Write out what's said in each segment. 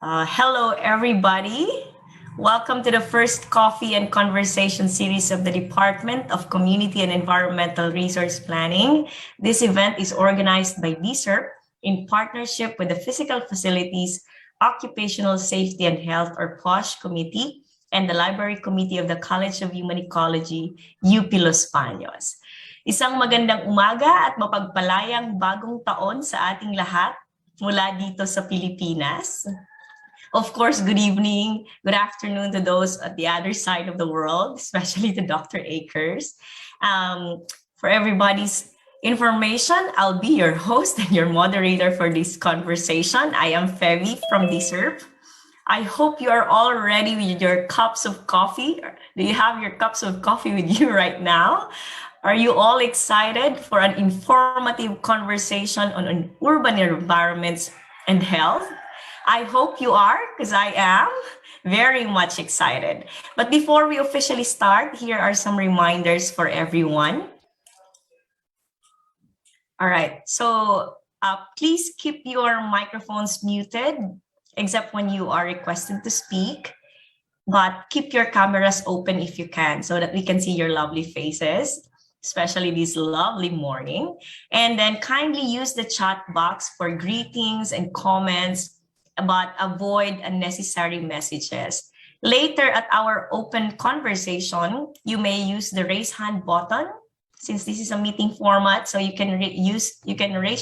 Hello, everybody. Welcome to the first Coffee and Conversation series of the Department of Community and Environmental Resource Planning. This event is organized by DSERP in partnership with the Physical Facilities, Occupational Safety and Health or POSH Committee and the Library Committee of the College of Human Ecology, UP Los Baños. Isang magandang umaga at mapagpalayang bagong taon sa ating lahat mula dito sa Pilipinas. Of course, good evening, good afternoon to those at the other side of the world, especially to Dr. Akers. For everybody's information, I'll be your host and your moderator for this conversation. I am Femi from DSERP. I hope you are all ready with your cups of coffee. Do you have your cups of coffee with you right now? Are you all excited for an informative conversation on urban environments and health? I hope you are, because I am very much excited. But before we officially start, here are some reminders for everyone. All right, so please keep your microphones muted, except when you are requested to speak. But keep your cameras open if you can, so that we can see your lovely faces, especially this lovely morning. And then kindly use the chat box for greetings and comments, but avoid unnecessary messages. Later at our open conversation, you may use the raise hand button, since this is a meeting format, so you can raise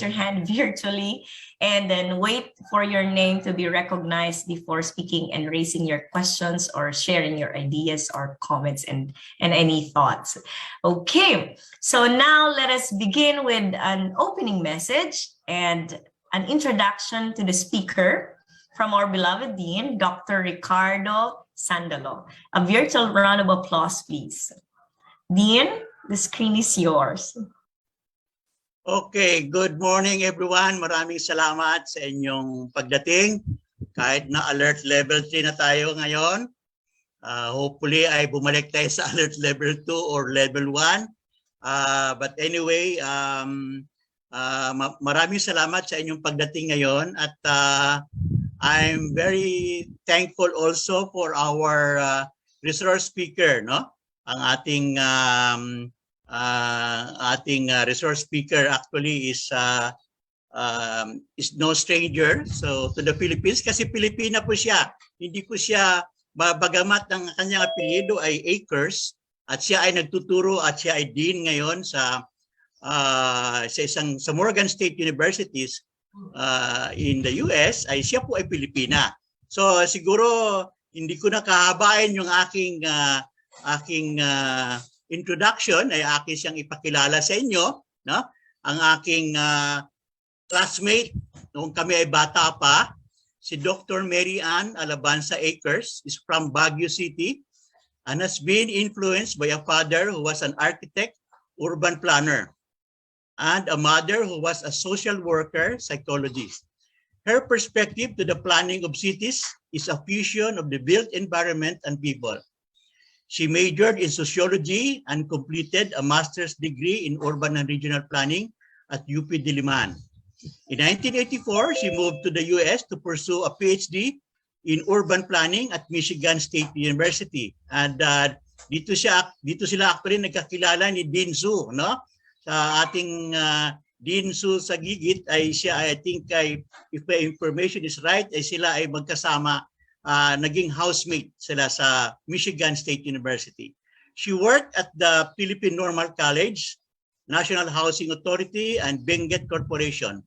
your hand virtually and then wait for your name to be recognized before speaking and raising your questions or sharing your ideas or comments and any thoughts. Okay, so now let us begin with an opening message and an introduction to the speaker from our beloved Dean, Dr. Ricardo Sandalo. A virtual round of applause, please. Dean, the screen is yours. Okay, good morning everyone. Maraming salamat sa inyong pagdating. Kahit na alert level 3 na tayo ngayon, hopefully ay bumalik tayo sa alert level 2 or level 1. But anyway, maraming salamat sa inyong pagdating ngayon at I'm very thankful also for our resource speaker, no? Ang ating resource speaker actually is no stranger to the Philippines kasi Pilipina po siya. Hindi po siya, bagamat ang kanyang apelyido ay Akers at siya ay nagtuturo at siya ay dean ngayon sa Morgan State Universities in the US, ay siya po ay Pilipina. So siguro hindi ko na kahabain yung aking introduction, ay akin siyang ipakilala sa inyo, no? Ang aking classmate noong kami ay bata pa, si Dr. Mary Ann Alabanza Akers, is from Baguio City and has been influenced by a father who was an architect, urban planner, and a mother who was a social worker, psychologist. Her perspective to the planning of cities is a fusion of the built environment and people. She majored in sociology and completed a master's degree in urban and regional planning at UP Diliman. In 1984, she moved to the US to pursue a PhD in urban planning at Michigan State University. And dito sila actually nagkakilala ni Dean Su, no? Sa ating Dean Su sa Gigit ay siya, I think, if the information is right, ay sila ay magkasama, naging housemate sila sa Michigan State University. She worked at the Philippine Normal College, National Housing Authority, and Benguet Corporation.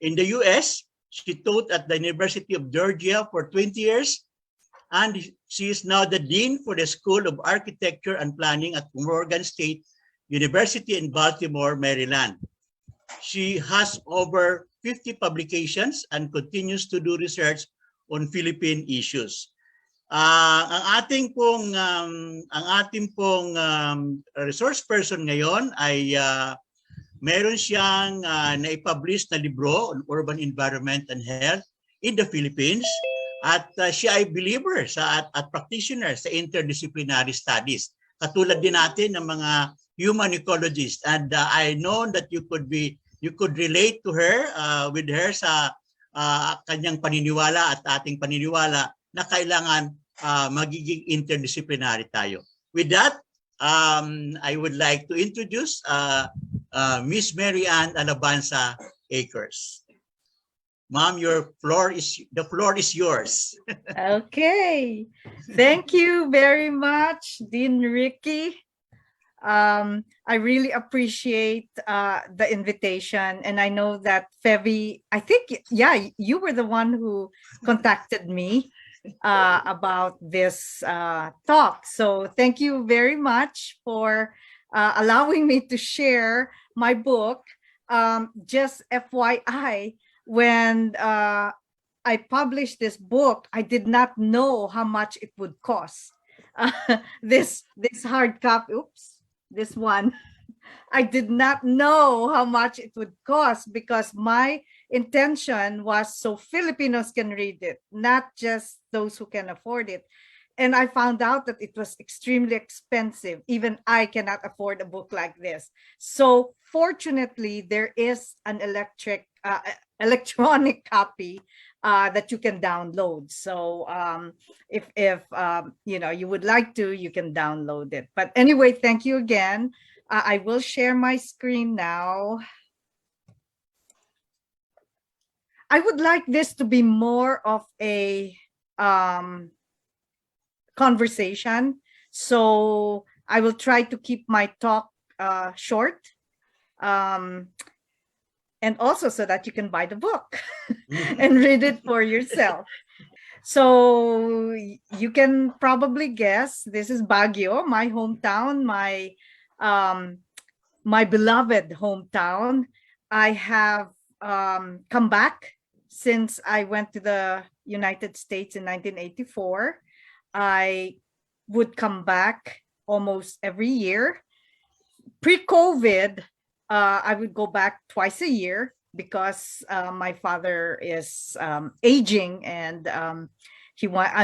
In the US, she taught at the University of Georgia for 20 years, and she is now the Dean for the School of Architecture and Planning at Morgan State University in Baltimore, Maryland. She has over 50 publications and continues to do research on Philippine issues. Ang ating pong resource person ngayon ay meron siyang naipublish na libro on urban environment and health in the Philippines at siya ay believer at practitioner sa interdisciplinary studies. Katulad din natin ng mga human ecologist, and I know that you could relate to her with her sa kanyang paniniwala at ating paniniwala na kailangan magiging interdisciplinary tayo. With that, I would like to introduce Miss Mary Ann Alabanza Akers. Ma'am, the floor is yours. Okay. Thank you very much, Dean Ricky. I really appreciate the invitation. And I know that Fevi, I think, yeah, you were the one who contacted me about this talk. So thank you very much for allowing me to share my book. Just FYI, when I published this book, I did not know how much it would cost. This hard copy, oops, this one. I did not know how much it would cost because my intention was so Filipinos can read it, not just those who can afford it. And I found out that it was extremely expensive. Even I cannot afford a book like this. So fortunately, there is an electronic copy that you can download. So if you would like to, you can download it. But anyway, thank you again. I will share my screen now. I would like this to be more of a conversation. So I will try to keep my talk short. And also so that you can buy the book and read it for yourself. So you can probably guess, this is Baguio, my hometown, my beloved hometown. I have come back since I went to the United States in 1984. I would come back almost every year. Pre-COVID, I would go back twice a year because my father is aging and I'm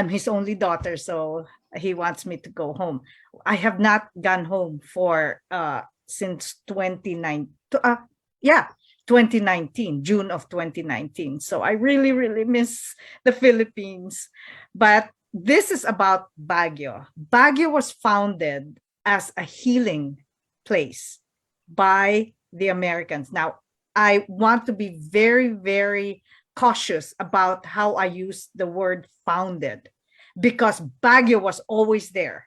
his only daughter, so he wants me to go home. I have not gone home for since 2019, June of 2019. So I really, really miss the Philippines. But this is about Baguio. Baguio was founded as a healing place by the Americans. Now, I want to be very, very cautious about how I use the word founded, because Baguio was always there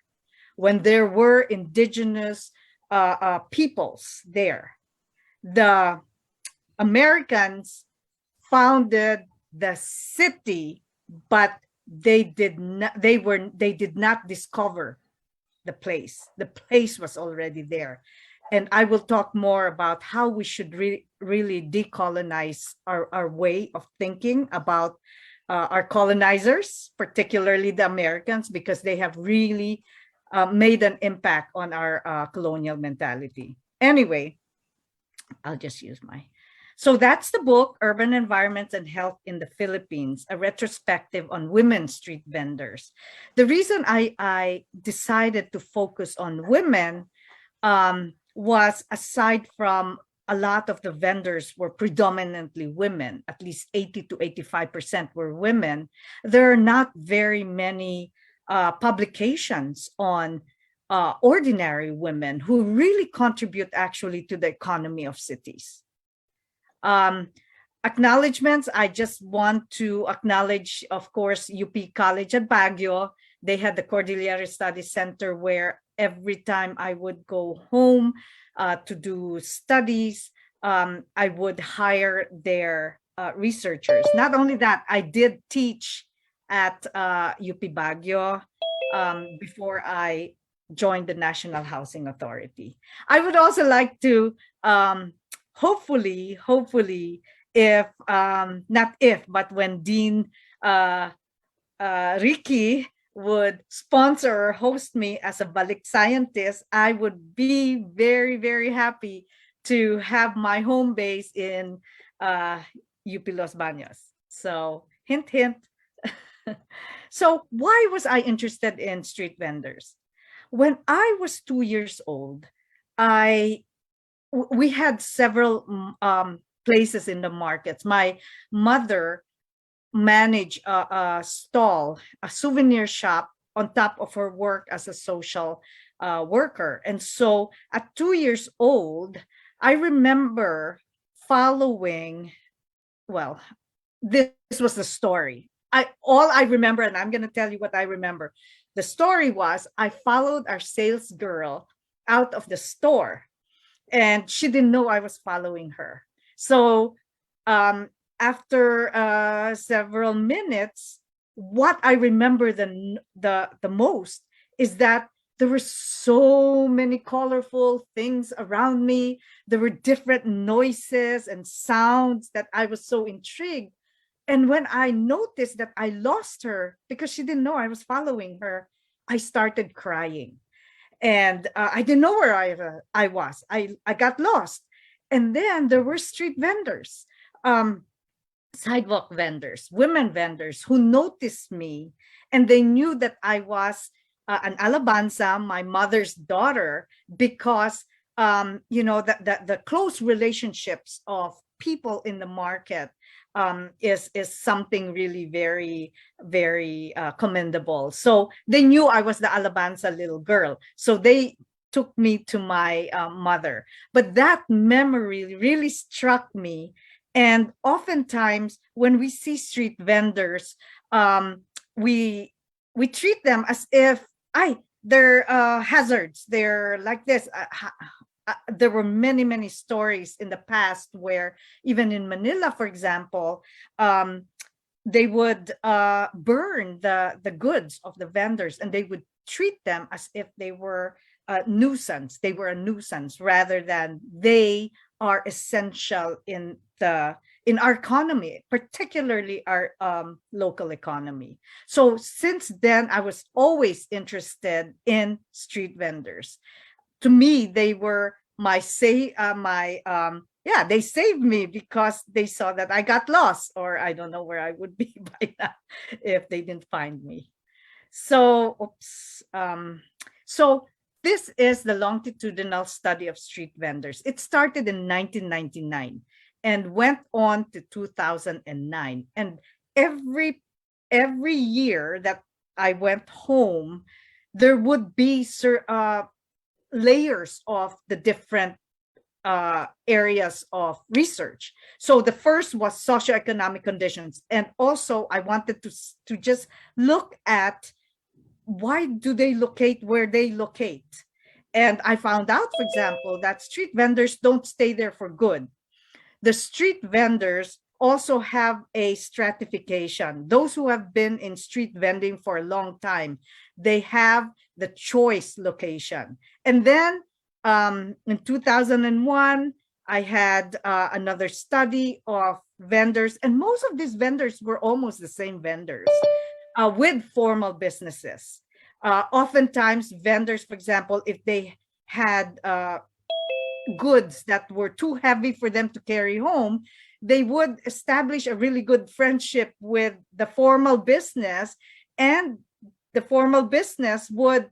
when there were indigenous peoples there. The Americans founded the city, but they did not discover the place. The place was already there. And I will talk more about how we should really decolonize our way of thinking about our colonizers, particularly the Americans, because they have really made an impact on our colonial mentality. Anyway, I'll just use so that's the book, Urban Environments and Health in the Philippines, a retrospective on women street vendors. The reason I decided to focus on women was, aside from a lot of the vendors were predominantly women, at least 80 to 85% were women, there are not very many publications on ordinary women who really contribute actually to the economy of cities. Acknowledgements, I just want to acknowledge, of course, UP College at Baguio. They had the Cordillera Studies Center where every time I would go home to do studies, I would hire their researchers. Not only that, I did teach at UP Baguio before I joined the National Housing Authority. I would also like to hopefully, if not if, but when Dean Ricky would sponsor or host me as a Balik scientist, I would be very, very happy to have my home base in UP Los Baños. So hint, hint. So why was I interested in street vendors? When I was 2 years old, we had several places in the markets. My mother manage a stall, a souvenir shop, on top of her work as a social worker. And so at 2 years old, I remember following, well, this was the story. All I remember, and I'm going to tell you what I remember. The story was I followed our sales girl out of the store, and she didn't know I was following her. So after several minutes, what I remember the most is that there were so many colorful things around me. There were different noises and sounds that I was so intrigued. And when I noticed that I lost her because she didn't know I was following her, I started crying. And I didn't know where I was. I got lost. And then there were street vendors, sidewalk vendors, women vendors who noticed me, and they knew that I was an Alabanza, my mother's daughter, because the close relationships of people in the market is something really very, very commendable. So they knew I was the Alabanza little girl. So they took me to my mother. But that memory really struck me. And oftentimes when we see street vendors, we treat them as if they're hazards. They're like this. There were many, many stories in the past where even in Manila, for example, they would burn the goods of the vendors, and they would treat them as if they were a nuisance. They were a nuisance rather than they are essential in our economy, particularly our local economy. So since then, I was always interested in street vendors. To me, they were they saved me because they saw that I got lost, or I don't know where I would be by now if they didn't find me. So, so this is the longitudinal study of street vendors. It started in 1999 and went on to 2009. And every year that I went home, there would be layers of the different areas of research. So the first was socioeconomic conditions. And also I wanted to just look at why do they locate where they locate. And I found out, for example, that street vendors don't stay there for good. The street vendors also have a stratification. Those who have been in street vending for a long time, they have the choice location. And then in 2001, I had another study of vendors, and most of these vendors were almost the same vendors with formal businesses. Oftentimes, vendors, for example, if they had goods that were too heavy for them to carry home, they would establish a really good friendship with the formal business, and the formal business would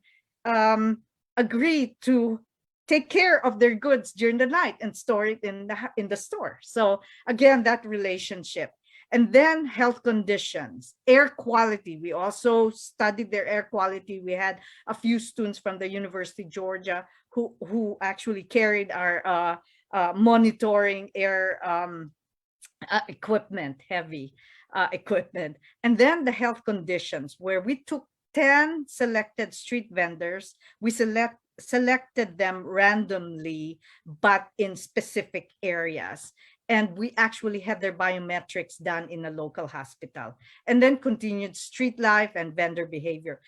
agree to take care of their goods during the night and store it in the store. So again, that relationship. And then health conditions, air quality. We also studied their air quality. We had a few students from the University of Georgia who actually carried our monitoring air equipment, heavy equipment. And then the health conditions, where we took 10 selected street vendors. We selected them randomly, but in specific areas. And we actually had their biometrics done in a local hospital, and then continued street life and vendor behavior.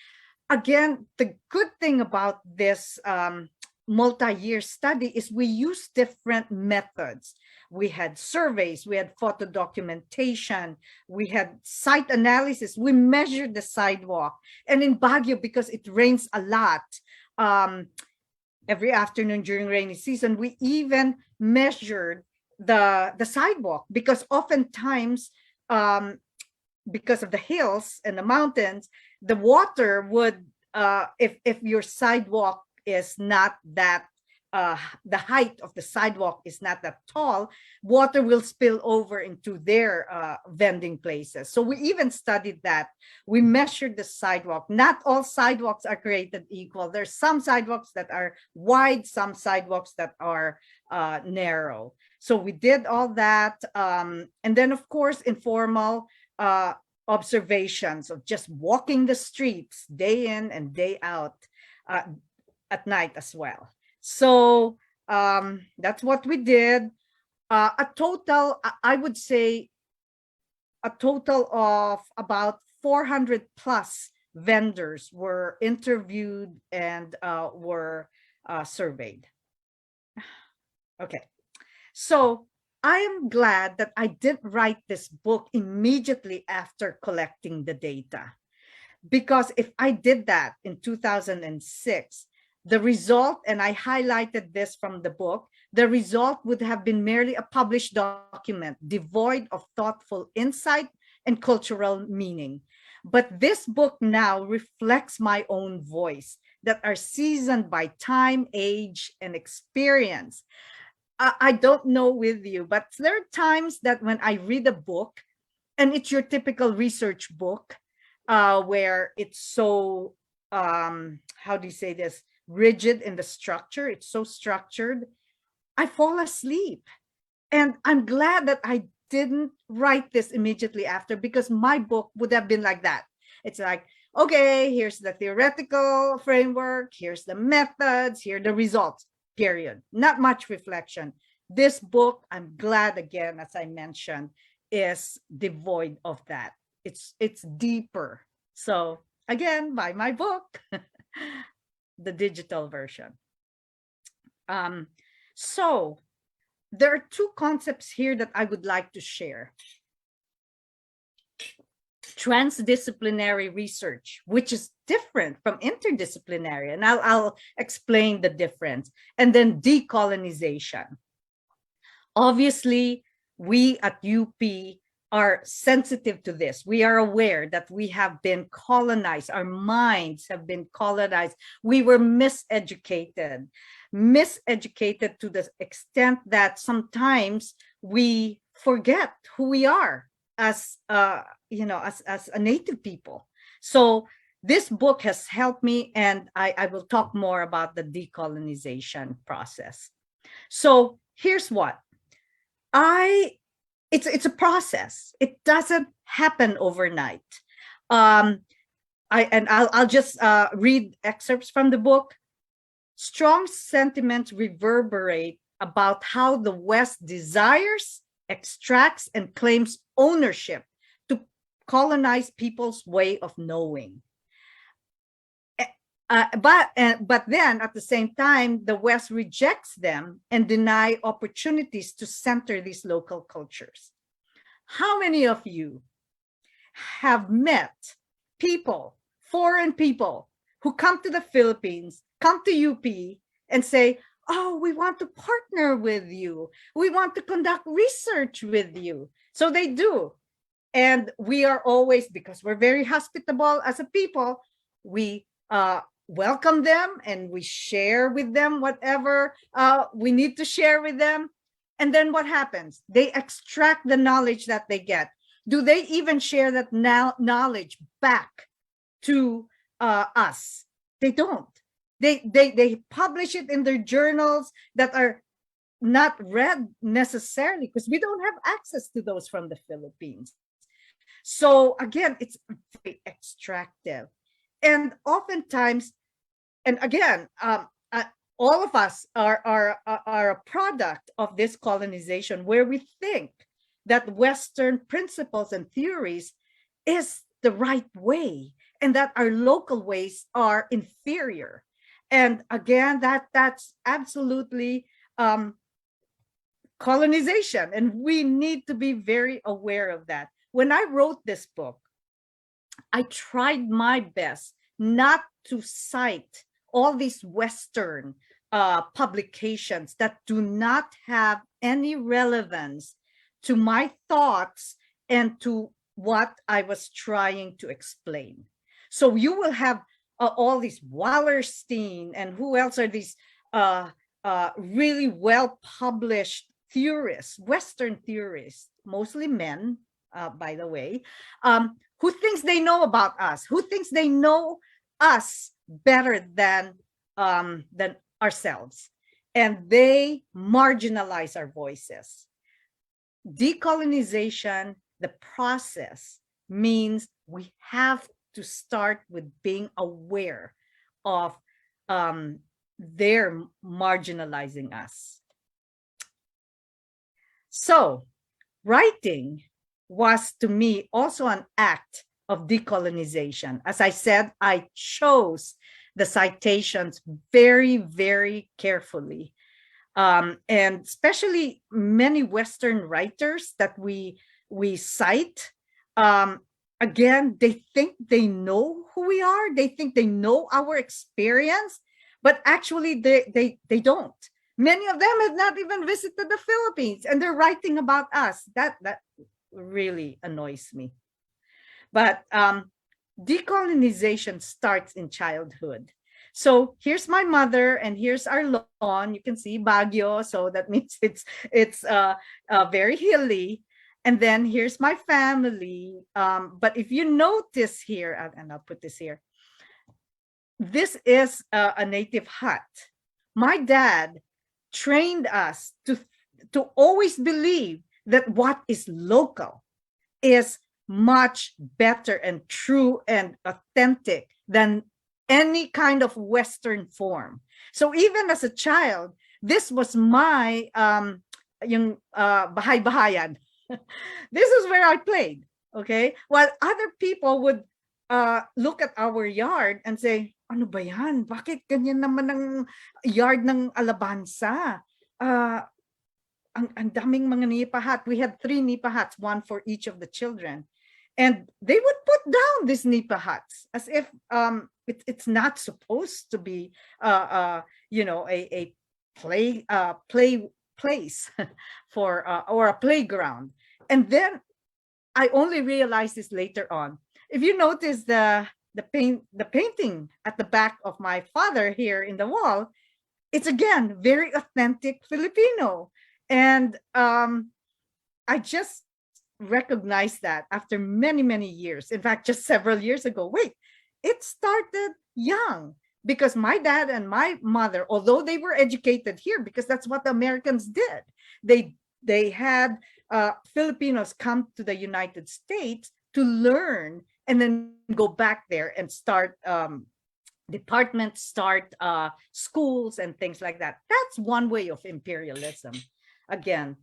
Again, the good thing about this multi-year study is we use different methods. We had surveys, we had photo documentation, we had site analysis, we measured the sidewalk. And in Baguio, because it rains a lot, every afternoon during rainy season, we even measured the sidewalk, because oftentimes, because of the hills and the mountains, the water would, if your sidewalk is not that the height of the sidewalk is not that tall, water will spill over into their vending places. So we even studied that. We measured the sidewalk. Not all sidewalks are created equal. There's some sidewalks that are wide, some sidewalks that are narrow. So we did all that. And then, of course, informal observations of just walking the streets day in and day out at night as well. So that's what we did. A total, I would say, a total of about 400 plus vendors were interviewed and were surveyed. Okay, so I am glad that I didn't write this book immediately after collecting the data, because if I did that in 2006, the result, and I highlighted this from the book, the result would have been merely a published document devoid of thoughtful insight and cultural meaning. But this book now reflects my own voice that are seasoned by time, age, and experience. I don't know with you, but there are times that when I read a book, and it's your typical research book, where it's so, how do you say this, rigid in the structure, it's so structured, I fall asleep. And I'm glad that I didn't write this immediately after, because my book would have been like that. It's like, okay, here's the theoretical framework, here's the methods, here are the results, period. Not much reflection. This book, I'm glad, again, as I mentioned, is devoid of that. It's deeper. So again, buy my book, the digital version. So there are two concepts here that I would like to share. Transdisciplinary research, which is different from interdisciplinary, and I'll explain the difference. And then decolonization. Obviously, we at UP are sensitive to this. We are aware that we have been colonized. Our minds have been colonized. We were miseducated to the extent that sometimes we forget who we are as as a native people. So this book has helped me, and I will talk more about the decolonization process. So here's what it's a process. It doesn't happen overnight. I'll just read excerpts from the book. Strong sentiments reverberate about how the West desires, extracts, and claims ownership to colonize people's way of knowing. But then at the same time, the West rejects them and deny opportunities to center these local cultures. How many of you have met people, foreign people, who come to the Philippines, come to UP and say, oh, we want to partner with you. We want to conduct research with you. So they do. And we are always, because we're very hospitable as a people, we welcome them and we share with them whatever we need to share with them. And then what happens? They extract the knowledge that they get. Do they even share that knowledge back to us? They don't. They publish it in their journals that are not read necessarily, because we don't have access to those from the Philippines. So again, it's very extractive. And oftentimes, and again, all of us are a product of this colonization, where we think that Western principles and theories is the right way, and that our local ways are inferior. And again, that's absolutely colonization, and we need to be very aware of that. When I wrote this book, I tried my best not to cite all these Western publications that do not have any relevance to my thoughts and to what I was trying to explain. So you will have all these Wallerstein, and who else are these really well-published theorists, Western theorists, mostly men, by the way, who thinks they know about us, who thinks they know us better than ourselves, and they marginalize our voices. Decolonization, the process, means we have to start with being aware of their marginalizing us. So, writing was to me also an act of decolonization. As I said, I chose the citations very, very carefully. And especially many Western writers that we cite, again, they think they know who we are. They think they know our experience, but actually they don't. Many of them have not even visited the Philippines, and they're writing about us. That really annoys me. But decolonization starts in childhood. So here's my mother, and here's our lawn. You can see Baguio, so that means it's very hilly. And then here's my family. But if you notice here, and I'll put this here, this is a native hut. My dad trained us to always believe that what is local is much better and true and authentic than any kind of Western form. So even as a child, this was my yung bahay-bahayan. This is where I played, okay? While other people would look at our yard and say, ano ba yan? Bakit ganyan naman ang yard ng Alabanza? Ang daming mga nipa hut. We had 3 nipa huts, one for each of the children. And they would put down these nipa huts as if it's not supposed to be, a play place for or a playground. And then I only realized this later on. If you notice the painting at the back of my father here in the wall, it's again very authentic Filipino. And I just recognized that after many, many years. In fact, just several years ago. Wait, it started young because my dad and my mother, although they were educated here, because that's what the Americans did, they had Filipinos come to the United States to learn and then go back there and start departments, start schools and things like that. That's one way of imperialism. Again,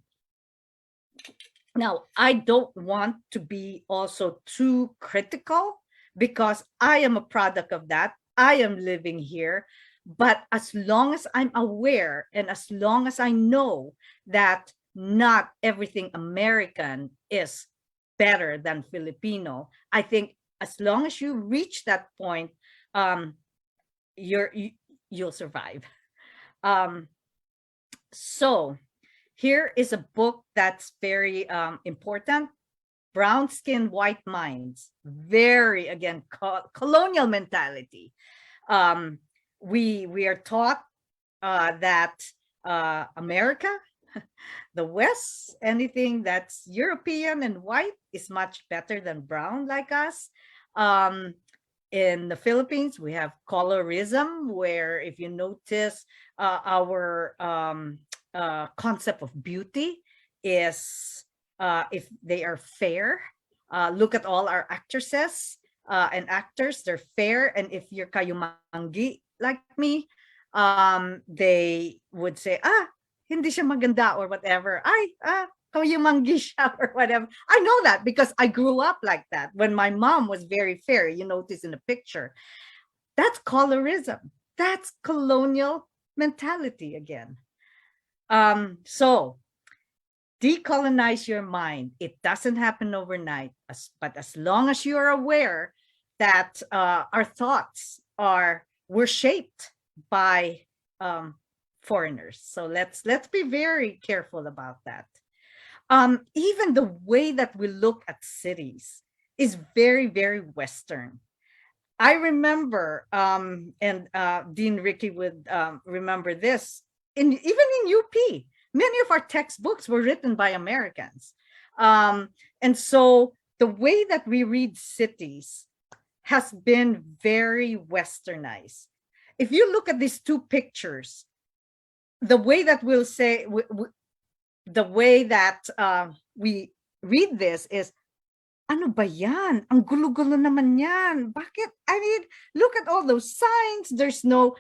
now I don't want to be also too critical because I am a product of that. I am living here. But as long as I'm aware and as long as I know that not everything American is better than Filipino, I think as long as you reach that point, you'll survive. So here is a book that's very important. Brown Skin, White Minds. Very, again, colonial mentality. We are taught that America, the West, anything that's European and white is much better than brown like us. In the Philippines, we have colorism, where if you notice our concept of beauty is if they are fair. Look at all our actresses and actors, they're fair. And if you're kayumangi like me, they would say, hindi siya maganda or whatever. Kayumangi siya or whatever. I know that because I grew up like that. When my mom was very fair, you notice in the picture. That's colorism. That's colonial mentality again. So decolonize your mind. It doesn't happen overnight, but as long as you are aware that our thoughts were shaped by foreigners. So let's be very careful about that. Even the way that we look at cities is very, very Western. I remember, and Dean Ricky would remember this, even in UP, many of our textbooks were written by Americans. And so the way that we read cities has been very westernized. If you look at these two pictures, the way that we'll say, the way that we read this is, ano ba yan? Ang gulo-gulo naman yan. Bakit? I mean, look at all those signs. There's no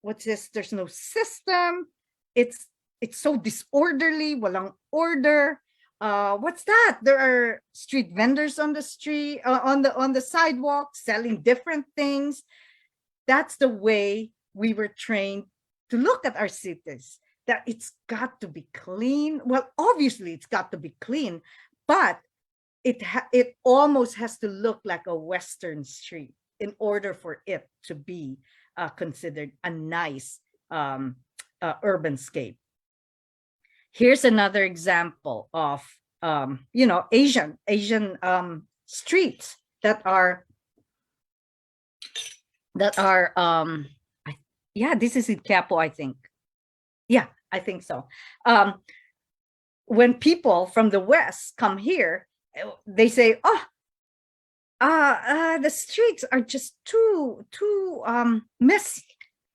what's this? There's no system. It's so disorderly, walang order. What's that? There are street vendors on the street, on the sidewalk selling different things. That's the way we were trained to look at our cities, that it's got to be clean. Well, obviously it's got to be clean, but it almost has to look like a Western street in order for it to be considered a nice urbanscape. Here's another example of Asian streets that are yeah, this is in Quiapo, I think. Yeah, I think so. When people from the West come here, they say, "Oh, the streets are just too messy."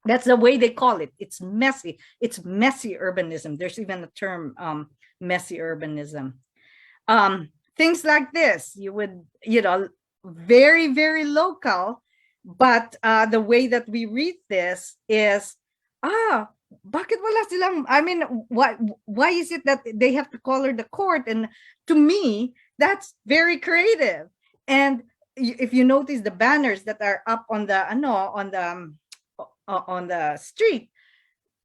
That's the way they call it. It's messy. It's messy urbanism. There's even a term, messy urbanism. Things like this, you would, very, very local, but the way that we read this is, bakit wala silang, I mean, why is it that they have to color the court? And to me, that's very creative. And if you notice the banners that are up on the street,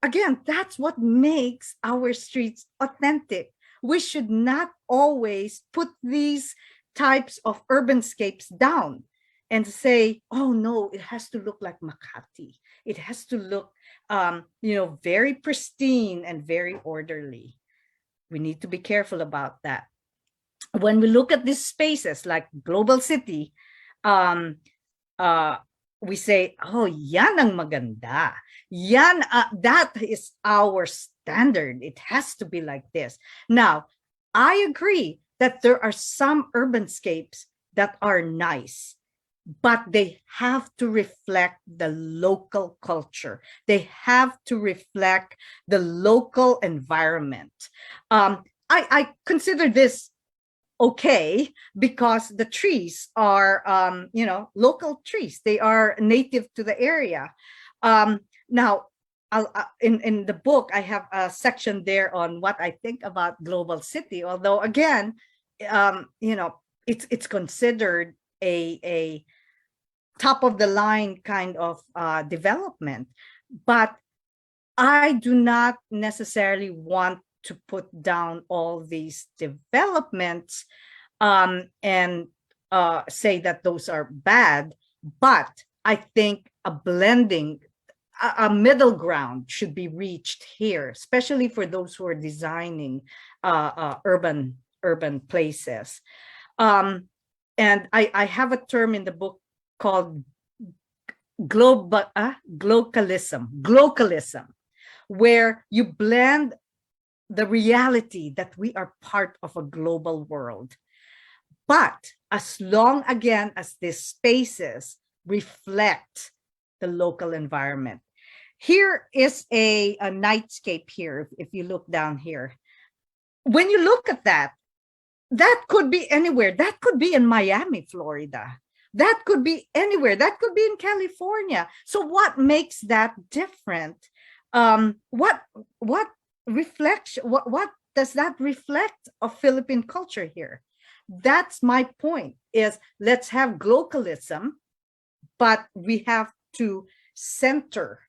again, that's what makes our streets authentic. We should not always put these types of urbanscapes down and say, oh no, it has to look like Makati. It has to look, very pristine and very orderly. We need to be careful about that. When we look at these spaces like Global City, we say, oh, yan ang maganda. Yan, that is our standard. It has to be like this. Now, I agree that there are some urbanscapes that are nice, but they have to reflect the local culture. They have to reflect the local environment. I consider this okay because the trees are, local trees. They are native to the area. Now, in the book, I have a section there on what I think about Global City. Although, again, it's considered a top of the line kind of development, but I do not necessarily want to put down all these developments and say that those are bad. But I think a middle ground should be reached here, especially for those who are designing urban places. And I have a term in the book called glocalism, where you blend the reality that we are part of a global world. But as long, again, as these spaces reflect the local environment. Here is a nightscape here, if you look down here. When you look at that could be anywhere. That could be in Miami, Florida. That could be anywhere. That could be in California. So what makes that different? What does that reflect of Philippine culture here? That's my point, is let's have glocalism, but we have to center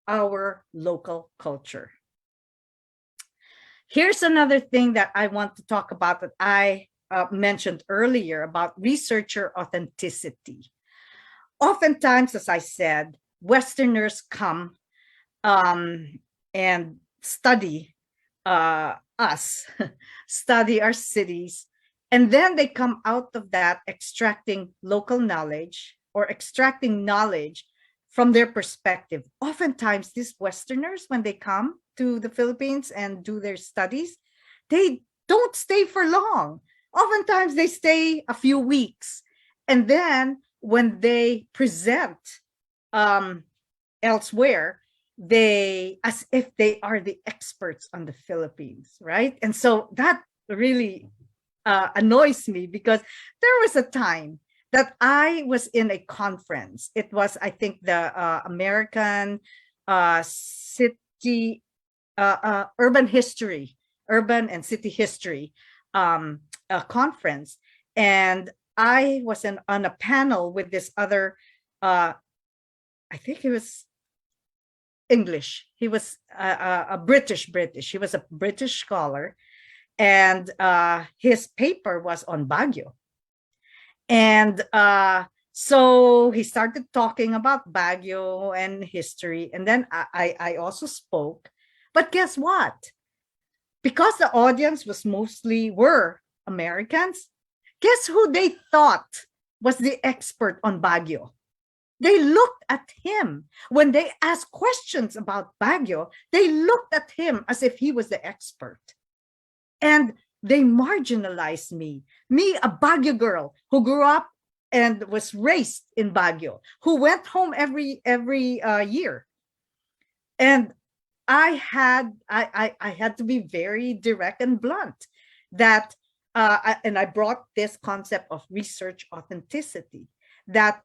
our local culture. Here's another thing that I want to talk about that I mentioned earlier about researcher authenticity. Oftentimes, as I said, Westerners come and study us, study our cities, and then they come out of that extracting local knowledge or extracting knowledge from their perspective. Oftentimes, these Westerners, when they come to the Philippines and do their studies, they don't stay for long. Oftentimes, they stay a few weeks. And then when they present elsewhere, they, as if they are the experts on the Philippines, right? And so that really annoys me, because there was a time that I was in a conference. It was, I think, the American city, urban history, urban and city history conference. And I was on a panel with this other, I think he was English. He was a British. He was a British scholar. And his paper was on Baguio. And so he started talking about Baguio and history. And then I also spoke. But guess what? Because the audience were Americans, guess who they thought was the expert on Baguio? They looked at him. When they asked questions about Baguio, they looked at him as if he was the expert. And they marginalized me, a Baguio girl who grew up and was raised in Baguio, who went home every year. And I had to be very direct and blunt that, and I brought this concept of research authenticity, that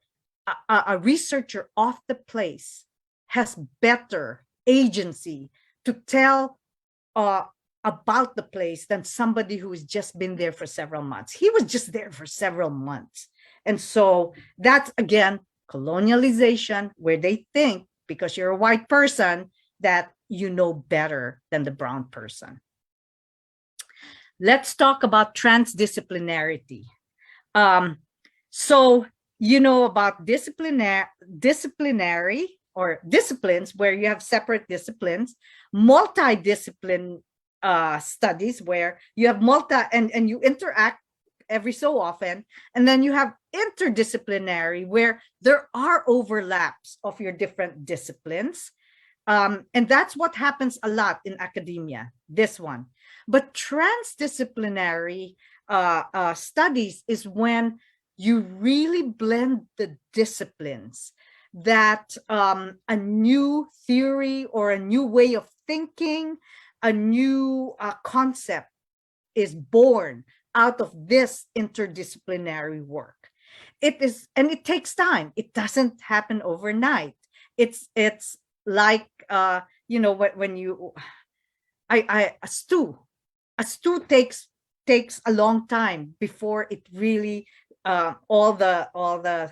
a researcher off the place has better agency to tell about the place than somebody who has just been there for several months. He was just there for several months. And so that's, again, colonialization, where they think because you're a white person that you know better than the brown person. Let's talk about transdisciplinarity. So you know about disciplinary or disciplines, where you have separate disciplines, multidiscipline studies where you have and you interact every so often, and then you have interdisciplinary where there are overlaps of your different disciplines, and that's what happens a lot in academia, this one. But transdisciplinary studies is when you really blend the disciplines, that a new theory or a new way of thinking, a new concept is born out of this interdisciplinary work. It is, and it takes time. It doesn't happen overnight. It's like when you a stew takes a long time before it really all the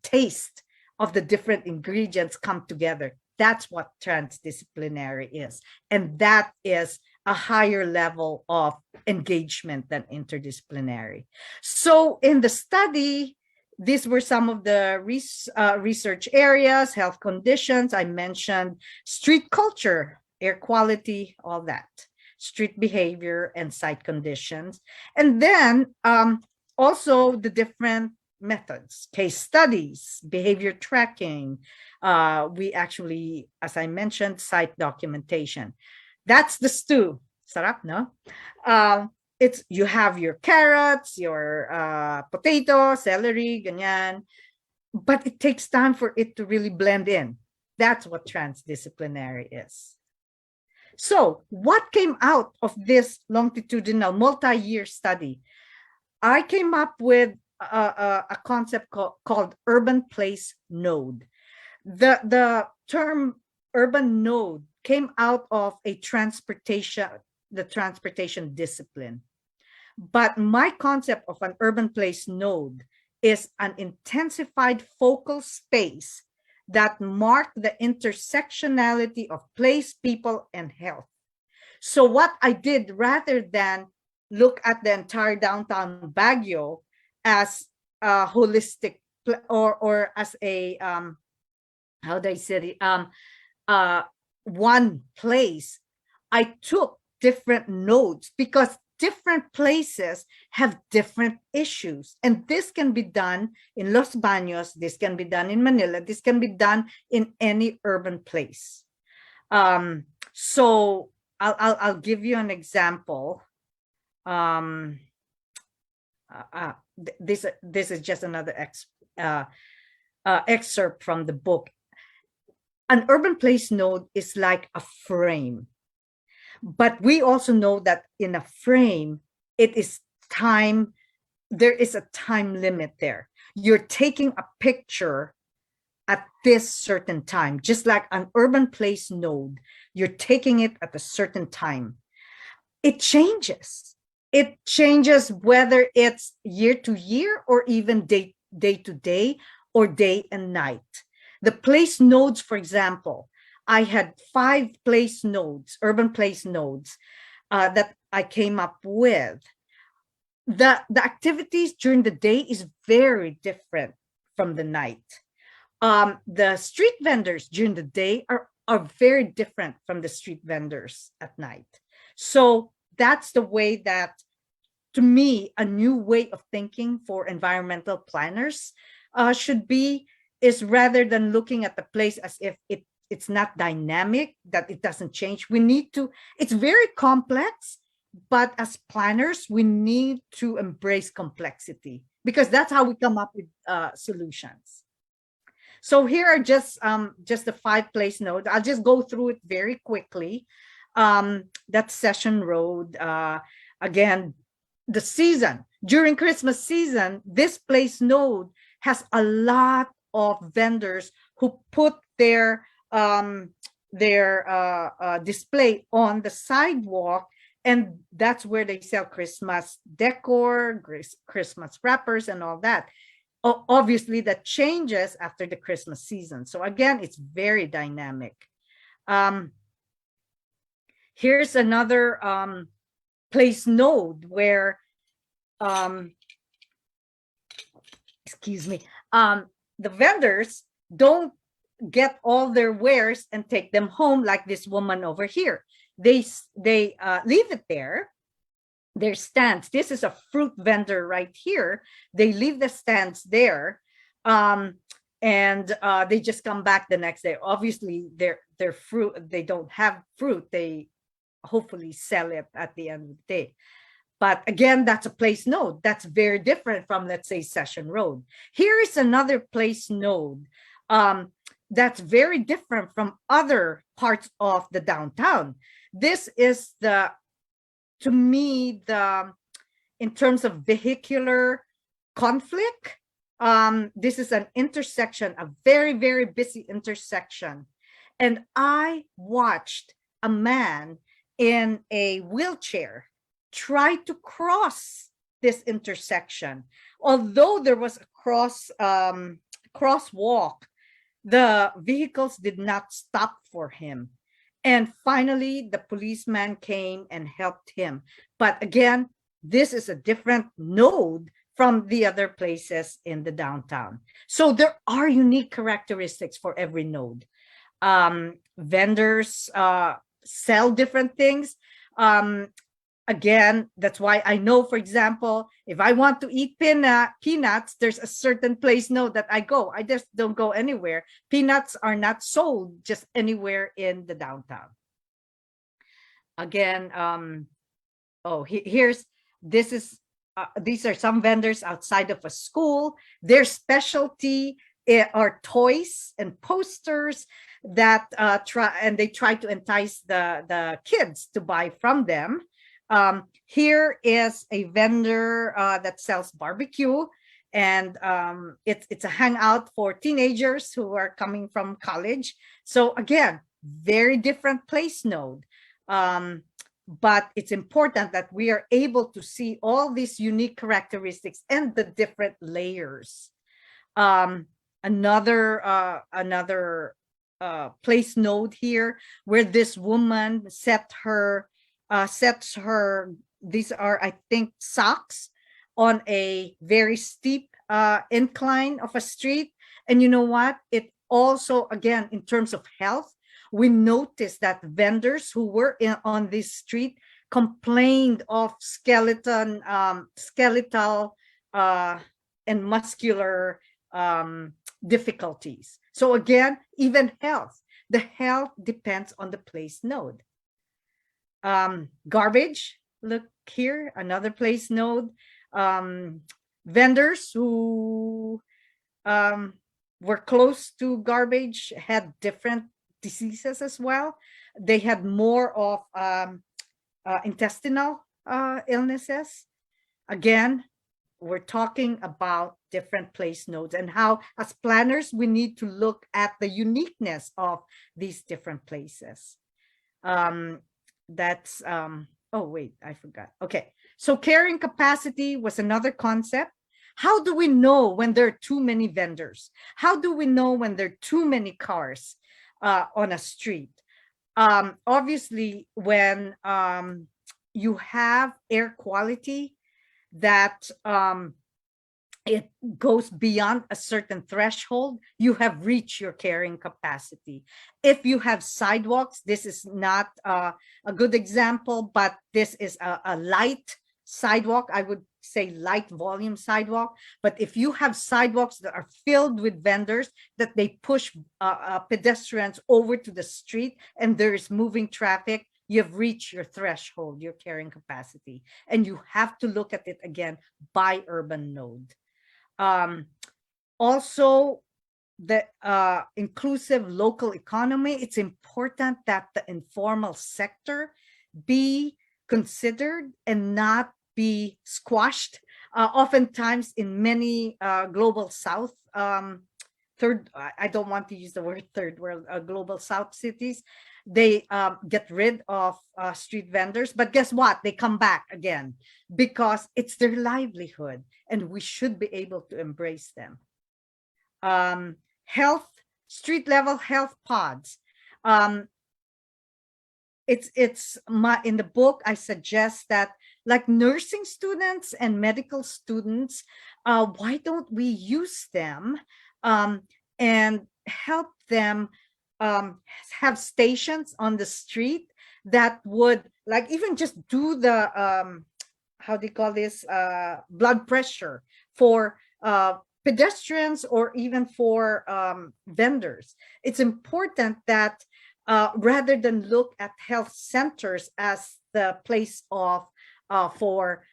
taste of the different ingredients come together. That's what transdisciplinary is. And that is a higher level of engagement than interdisciplinary. So in the study, these were some of the research areas: health conditions. I mentioned street culture, air quality, all that, street behavior and site conditions. And then also the different methods, case studies, behavior tracking. We actually, as I mentioned, site documentation. That's the stew. Sarap, no? It's, you have your carrots, your potato, celery, ganyan. But it takes time for it to really blend in. That's what transdisciplinary is. So what came out of this longitudinal multi-year study? I came up with a concept called urban place node. The term urban node came out of the transportation discipline. But my concept of an urban place node is an intensified focal space that mark the intersectionality of place, people, and health. So what I did, rather than look at the entire downtown Baguio as a holistic or as a how do I say it, one place, I took different nodes, because different places have different issues. And this can be done in Los Baños, this can be done in Manila, this can be done in any urban place. So I'll give you an example. This is just another excerpt from the book. An urban place node is like a frame, but we also know that in a frame, it is time. There is a time limit there. You're taking a picture at this certain time, just like an urban place node, you're taking it at a certain time. It changes. It changes whether it's year to year or even day to day or day and night. The place nodes, for example, I had 5 place nodes, urban place nodes, that I came up with. The activities during the day is very different from the night. The street vendors during the day are very different from the street vendors at night. So that's the way that, to me, a new way of thinking for environmental planners should be, is rather than looking at the place as if it's not dynamic, that it doesn't change. We need to, it's very complex, but as planners, we need to embrace complexity because that's how we come up with solutions. So here are just the 5 place nodes. I'll just go through it very quickly. That's Session Road. Again, the season, during Christmas season, this place node has a lot of vendors who put their display on the sidewalk, and that's where they sell Christmas decor, Christmas wrappers, and all that. Obviously, that changes after the Christmas season. So again, it's very dynamic. Here's another place node where, excuse me, the vendors don't get all their wares and take them home like this woman over here. They leave it there, their stands. This is a fruit vendor right here. They leave the stands there, and they just come back the next day. Obviously, their fruit, they don't have fruit. They hopefully sell it at the end of the day. But again, that's a place node. That's very different from, let's say, Session Road. Here is another place node that's very different from other parts of the downtown. This is to me, in terms of vehicular conflict, this is an intersection, a very, very busy intersection. And I watched a man in a wheelchair try to cross this intersection. Although there was a crosswalk, the vehicles did not stop for him. And finally, the policeman came and helped him. But again, this is a different node from the other places in the downtown. So there are unique characteristics for every node. Vendors sell different things. Again, that's why I know, for example, if I want to eat peanuts, there's a certain place node that I go. I just don't go anywhere. Peanuts are not sold just anywhere in the downtown. Again, these are some vendors outside of a school. Their specialty are toys and posters that try to entice the kids to buy from them. Here is a vendor that sells barbecue, and it's a hangout for teenagers who are coming from college. So again, very different place node. But it's important that we are able to see all these unique characteristics and the different layers. Another place node here where this woman sets her, these are, I think, socks on a very steep incline of a street. And you know what? It also, again, in terms of health, we noticed that vendors who were on this street complained of skeletal and muscular difficulties. So again, even health, the health depends on the place node. Garbage, look here, another place node. Vendors who were close to garbage had different diseases as well. They had more of intestinal illnesses. Again, we're talking about different place nodes and how, as planners, we need to look at the uniqueness of these different places. Oh wait, I forgot. Okay, so carrying capacity was another concept. How do we know when there are too many vendors? How do we know when there are too many cars on a street? Obviously, when you have air quality that it goes beyond a certain threshold, you have reached your carrying capacity. If you have sidewalks, this is not a good example, but this is a light sidewalk. I would say light volume sidewalk. But if you have sidewalks that are filled with vendors, that they push pedestrians over to the street and there is moving traffic, you've reached your threshold, your carrying capacity. And you have to look at it again by urban node. Also, the inclusive local economy, it's important that the informal sector be considered and not be squashed. Oftentimes in many global south, third, I don't want to use the word third world, global south cities, they get rid of street vendors, but guess what? They come back again because it's their livelihood and we should be able to embrace them. Health, street level health pods. In the book, I suggest that like nursing students and medical students, why don't we use them and help them have stations on the street that would like even just do the how do you call this, blood pressure for pedestrians or even for vendors. It's important that rather than look at health centers as the place of for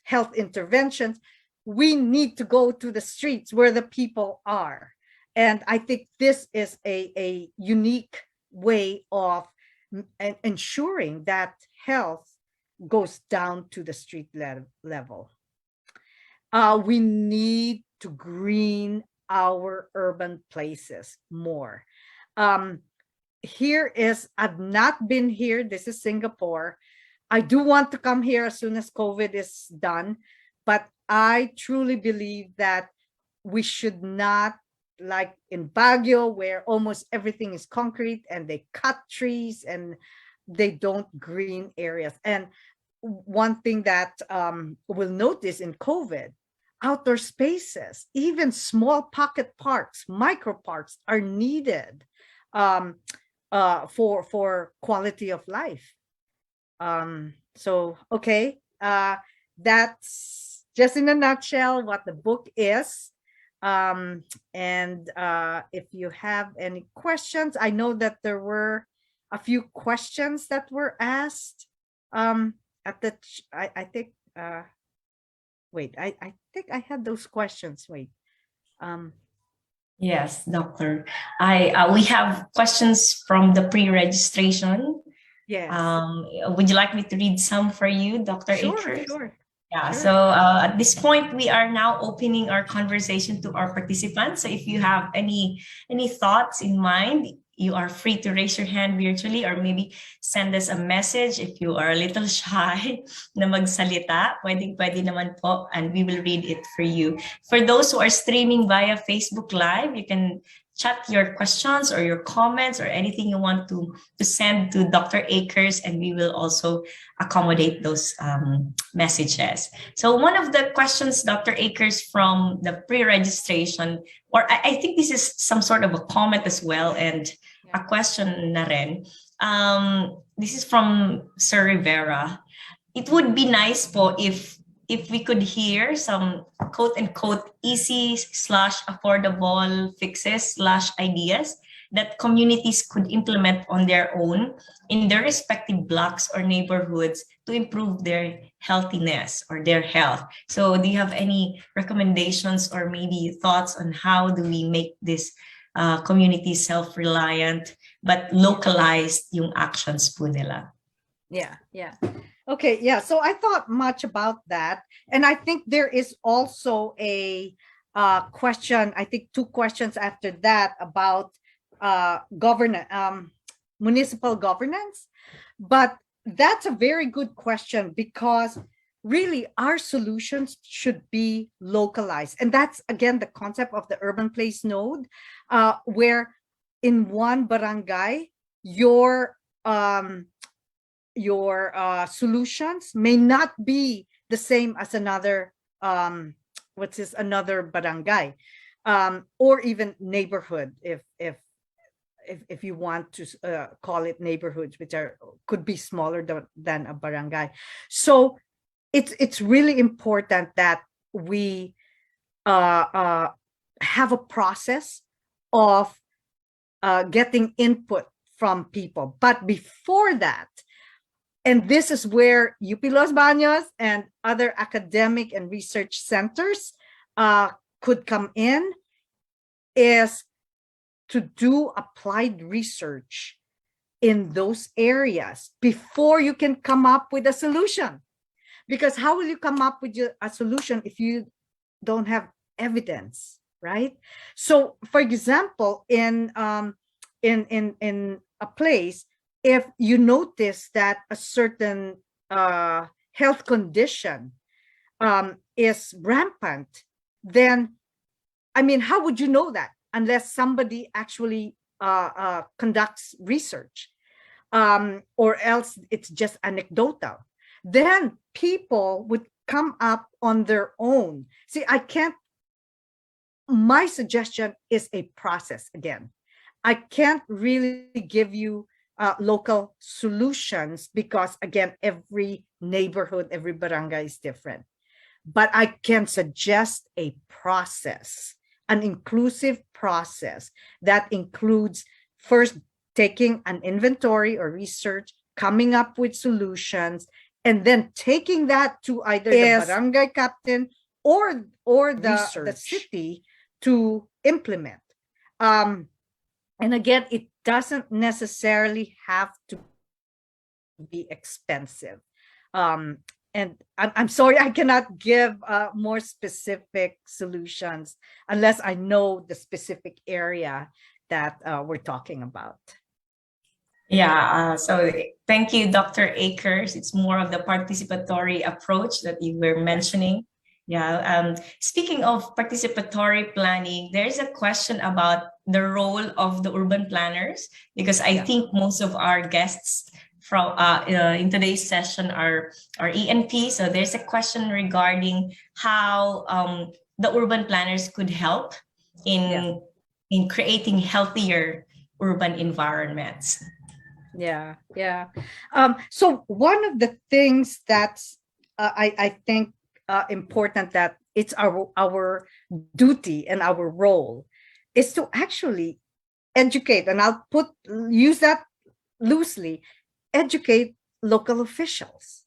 health interventions, we need to go to the streets where the people are. And I think this is a unique way of ensuring that health goes down to the street level. We need to green our urban places more. Here is, I've not been here. This is Singapore. I do want to come here as soon as COVID is done, but I truly believe that we should not, like in Baguio, where almost everything is concrete and they cut trees and they don't green areas. And one thing that we'll notice in COVID, outdoor spaces, even small pocket parks, micro parks are needed for quality of life. So, okay, that's just in a nutshell what the book is. And if you have any questions, I know that there were a few questions that were asked at the, I think, wait, I think I had those questions. Wait. Yes, doctor. We have questions from the pre-registration. Yes. Would you like me to read some for you, Dr. Akers? Sure. Yeah, Sure. so at this point, we are now opening our conversation to our participants. So if you have any thoughts in mind, you are free to raise your hand virtually or maybe send us a message. If you are a little shy na magsalita, pwede naman po, and we will read it for you. For those who are streaming via Facebook Live, you can chat your questions or your comments or anything you want to send to Dr. Akers, and we will also accommodate those messages. So one of the questions, Dr. Akers, from the pre-registration, or I think this is some sort of a comment as well and a question na rin. This is from Sir Rivera. It would be nice po if we could hear some quote unquote easy slash affordable fixes slash ideas that communities could implement on their own in their respective blocks or neighborhoods to improve their healthiness or their health. So do you have any recommendations or maybe thoughts on how do we make this community self-reliant but localized yung actions po nila? Yeah, yeah. Okay, yeah. So I thought much about that. And I think there is also a question, I think two questions after that about municipal governance. But that's a very good question because really our solutions should be localized. And that's again the concept of the urban place node, where in one barangay, your solutions may not be the same as another another barangay, or even neighborhood, if you want to call it neighborhoods, which could be smaller than a barangay. So it's really important that we have a process of getting input from people. But before that, and this is where UP Los Baños and other academic and research centers could come in, is to do applied research in those areas before you can come up with a solution. Because how will you come up with a solution if you don't have evidence, right? So, for example, in a place, if you notice that a certain health condition is rampant, then, I mean, how would you know that unless somebody actually conducts research, or else it's just anecdotal? Then people would come up on their own. See, my suggestion is a process again. I can't really give you local solutions because, again, every neighborhood, every barangay is different. But I can suggest a process, an inclusive process that includes first taking an inventory or research, coming up with solutions, and then taking that to either the barangay captain or the city to implement. And again, it doesn't necessarily have to be expensive. And I'm sorry, I cannot give more specific solutions unless I know the specific area that we're talking about. Yeah, so thank you, Dr. Akers. It's more of the participatory approach that you were mentioning. Yeah, speaking of participatory planning, there's a question about the role of the urban planners, because I think most of our guests from in today's session are ENP. So there's a question regarding how the urban planners could help in creating healthier urban environments. Yeah. So one of the things that's I think important, that it's our duty and our role, is to actually educate, and I'll use that loosely, educate local officials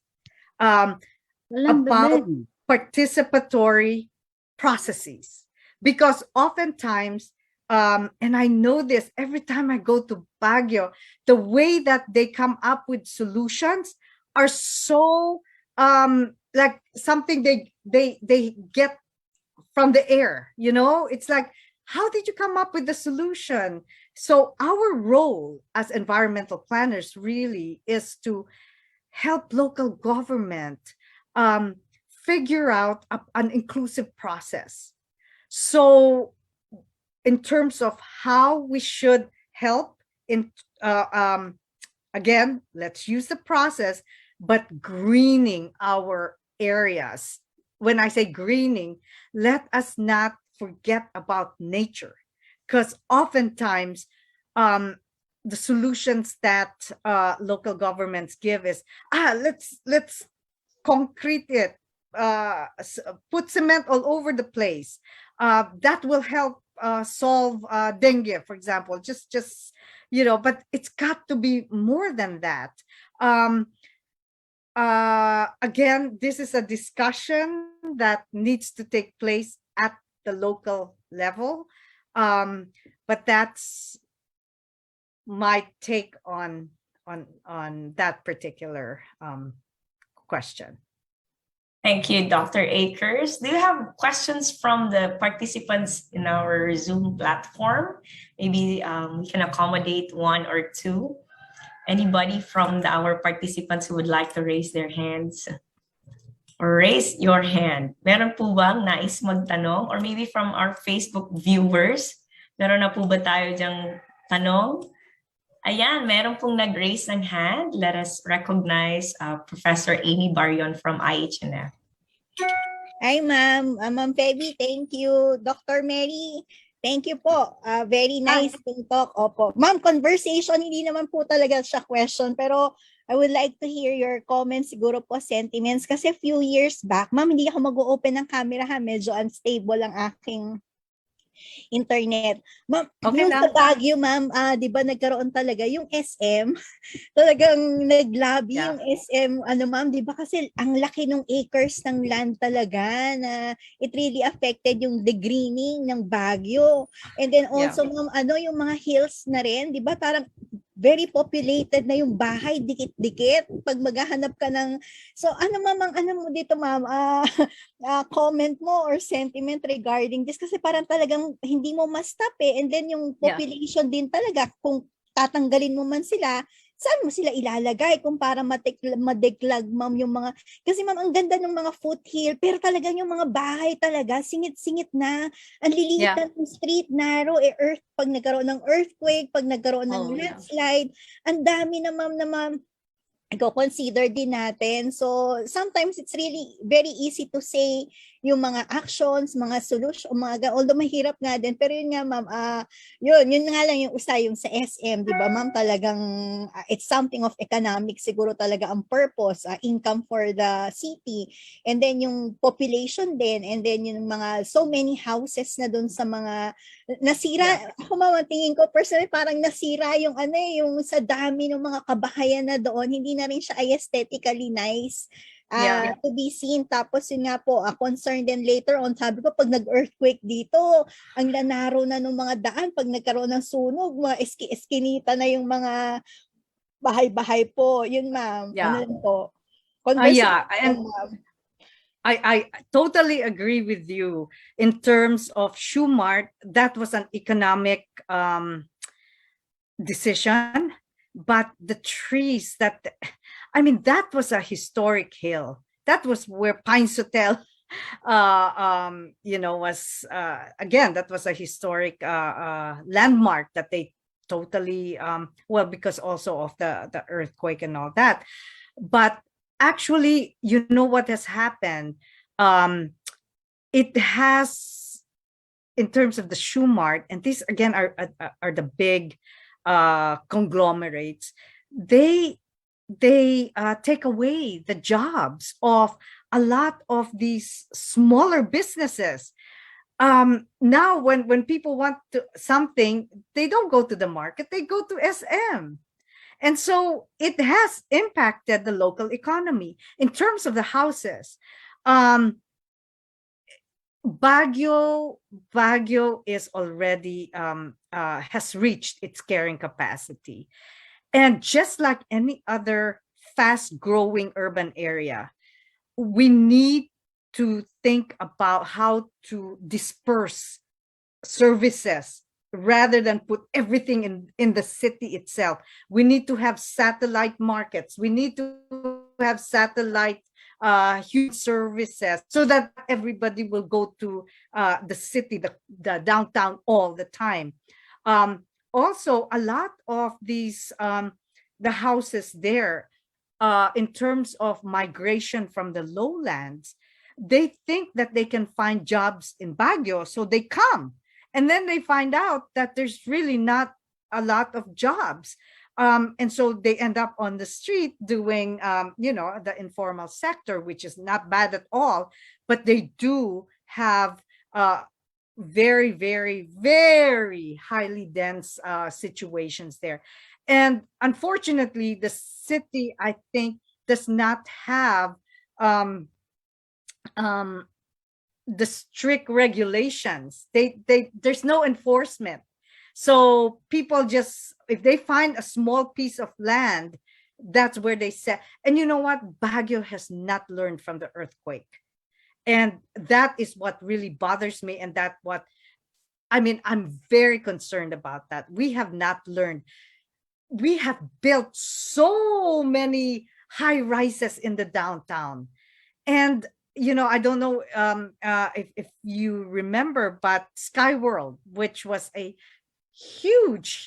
about participatory processes. Because oftentimes, and I know this every time I go to Baguio, the way that they come up with solutions are so like something they get from the air, it's like, how did you come up with the solution? So our role as environmental planners really is to help local government figure out an inclusive process. So in terms of how we should help in, again, let's use the process, but greening our areas. When I say greening, let us not forget about nature, because oftentimes the solutions that local governments give is let's concrete it, put cement all over the place. That will help solve dengue, for example. Just but it's got to be more than that. Again, this is a discussion that needs to take place at the local level. But that's my take on that particular question. Thank you, Dr. Akers. Do you have questions from the participants in our Zoom platform? Maybe we can accommodate one or two. Anybody from our participants who would like to raise their hands? Or raise your hand. Meron po bang nais magtanong? Or maybe from our Facebook viewers, meron na po ba tayo dyang tanong? Ayan, meron pong nag-raise ng hand. Let us recognize Professor Amy Barion from IHNF. Hi, ma'am. Ma'am Feby, thank you. Dr. Mary, thank you po. Very nice to talk. Opo. Ma'am, conversation, hindi naman po talaga siya question, pero I would like to hear your comments, siguro po sentiments. Kasi few years back, ma'am, hindi ako mag-open ng camera ha. Medyo unstable ang aking internet. Ma'am, Okay yung lang. sa Baguio, ma'am, di ba nagkaroon talaga yung SM? Talagang naglabi yung SM, ma'am, di ba kasi ang laki ng acres ng land talaga na it really affected yung the greening ng Baguio. And then also, ma'am, yung mga hills na rin, di ba parang very populated na yung bahay, dikit-dikit. Pag maghahanap ka ng... So, ma'am, mo dito, ma'am, comment mo or sentiment regarding this? Kasi parang talagang hindi mo ma-stop eh. And then yung population din talaga, kung tatanggalin mo man sila, saan mo sila ilalagay kung para madeklag, ma'am, yung mga... Kasi, ma'am, ang ganda ng mga foothill, pero talagang yung mga bahay talaga, singit-singit na. Ang liliit ng street, narrow, pag nagkaroon ng earthquake, pag nagkaroon ng landslide, ang dami na, ma'am, consider din natin. So, sometimes it's really very easy to say yung mga actions, mga solution, although mahirap nga din, pero yun nga, ma'am, yun nga lang yung yung sa SM, di ba, ma'am, talagang it's something of economics, siguro talaga ang purpose, income for the city, and then yung population din, and then yung mga so many houses na dun sa mga nasira. Ako, ma'am, tingin ko personally parang nasira yung yung sa dami ng mga kabahayan na doon, hindi na rin siya aesthetically nice to be seen. Tapos yun nga po, concerned din later on, sabi ko pag nag-earthquake dito, ang lanaro na ng mga daan, pag nagkaroon ng sunog, mga eskinita na yung mga bahay-bahay po. Yun, ma'am. Ano lang po? And I totally agree with you in terms of Schumart. That was an economic decision, but the trees that was a historic hill. That was where Pines Hotel was again, that was a historic landmark that they totally because also of the earthquake and all that. But actually, you know what has happened? It has, in terms of the Schumart, and these again are the big conglomerates. They take away the jobs of a lot of these smaller businesses. Now, when people want something, they don't go to the market; they go to SM. And so it has impacted the local economy in terms of the houses. Baguio is already has reached its carrying capacity. And just like any other fast-growing urban area, we need to think about how to disperse services rather than put everything in the city itself. We need to have satellite markets. We need to have satellite huge services so that everybody will go to the city, the downtown all the time. Also, a lot of these, the houses there, in terms of migration from the lowlands, they think that they can find jobs in Baguio, so they come. And then they find out that there's really not a lot of jobs. And so they end up on the street doing, the informal sector, which is not bad at all, but they do have very, very, very highly dense situations there. And unfortunately, the city, I think, does not have um, um, the strict regulations. There's no enforcement. So people just, if they find a small piece of land, that's where they set. And you know what? Baguio has not learned from the earthquake. And that is what really bothers me. And I'm very concerned about that. We have not learned. We have built so many high rises in the downtown. And I don't know if you remember, but Sky World, which was a huge